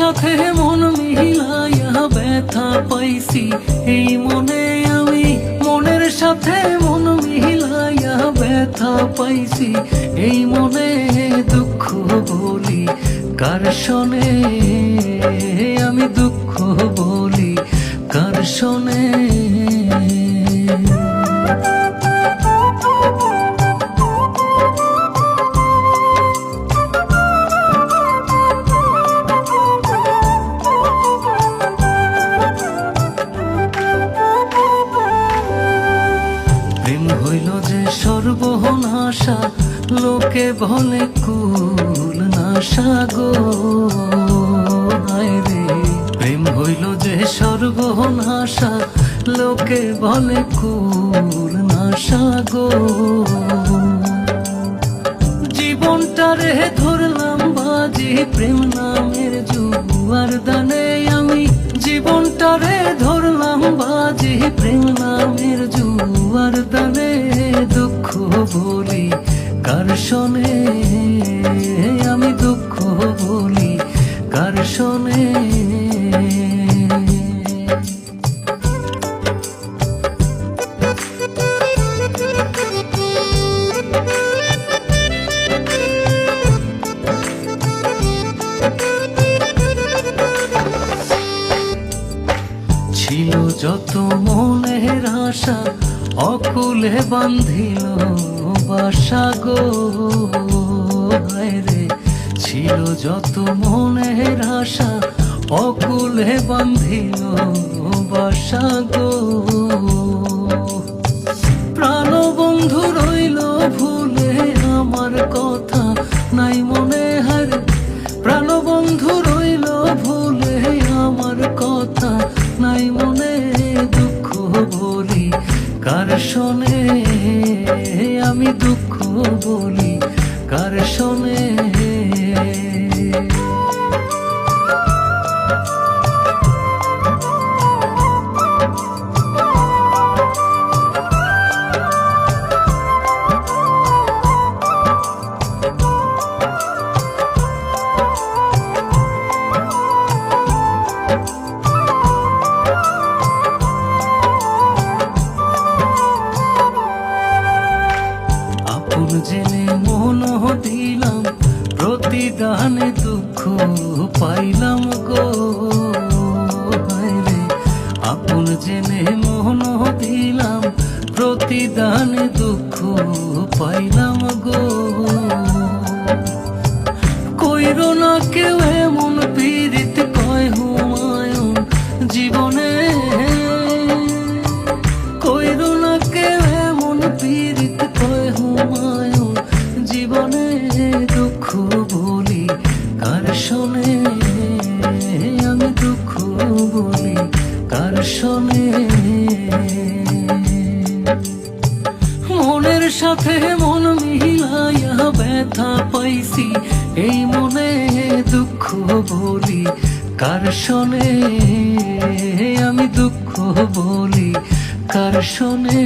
সাথে মন মিলাইয়া ব্যথা পাইছি এই মনে আমি, মনের সাথে মন মিলাইয়া ব্যথা পাইছি এই মনে, দুঃখ বলি কার শোনে, আমি দুঃখ বলি কার শোনে। প্রেম হইল যে সর্বনাশা, লোকে বলে কুল নাশা গো, হায় রে। প্রেম হইল যে সর্বনাশা, লোকে বলে কুল নাশা গো। জীবনটারে ধরলাম বাজি প্রেম নামের জুয়ার দানে আমি, জীবনটারে ধরলাম বাজি প্রেম নামের জুয়ার দানে, দুঃখ বলি কার শোনে, আমি দুঃখ বলি কার শোনে। ছিল যত মনের আশা, অকুলে বান্ধিল বাসা গো, হায় রে। ছিল যত মনের আশা, অকুলে বান্ধিল বাসা গো। প্রাণ বন্ধু রইল ভুলে আমার কথা নাই মনে, হারে। প্রাণ বন্ধু রইল ভুলে আমার কথা নাই মনে, দুঃখ বলি কার শোনে, আমি দুঃখ বলি কার শোনে। জেনে মন দিলাম প্রতিদানে দুঃখ পাইলাম গো, হায় রে। আপন জেনে মন দিলাম প্রতিদানে দুঃখ পাইলাম গো। কইরো না কেউ এমন পীড়িত কয় হুমায়ুন জীবনে, কইরো না কেউ এমন পীড়িত কয় হুমায়ুন জীবনে, দুঃখ বলি কার শোনে, আমি দুঃখ বলি কার শোনে। মনের সাথে মন মিলাইয়া ব্যথা পাইছি এই মনে, দুঃখ বলি কার শোনে, আমি দুঃখ বলি কার শোনে।